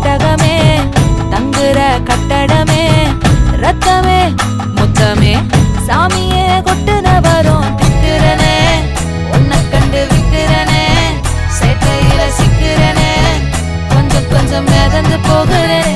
ஒட்டகமே தங்குற கட்டடமே ரத்தமே முத்தமே சாமியே கொட்டுன வரும் திக்குறனே உன்னை கண்டு விக்கிறனே சேட்டையில சிக்கிறனே கொஞ்சம் கொஞ்சம் மிதந்து போகிறேன்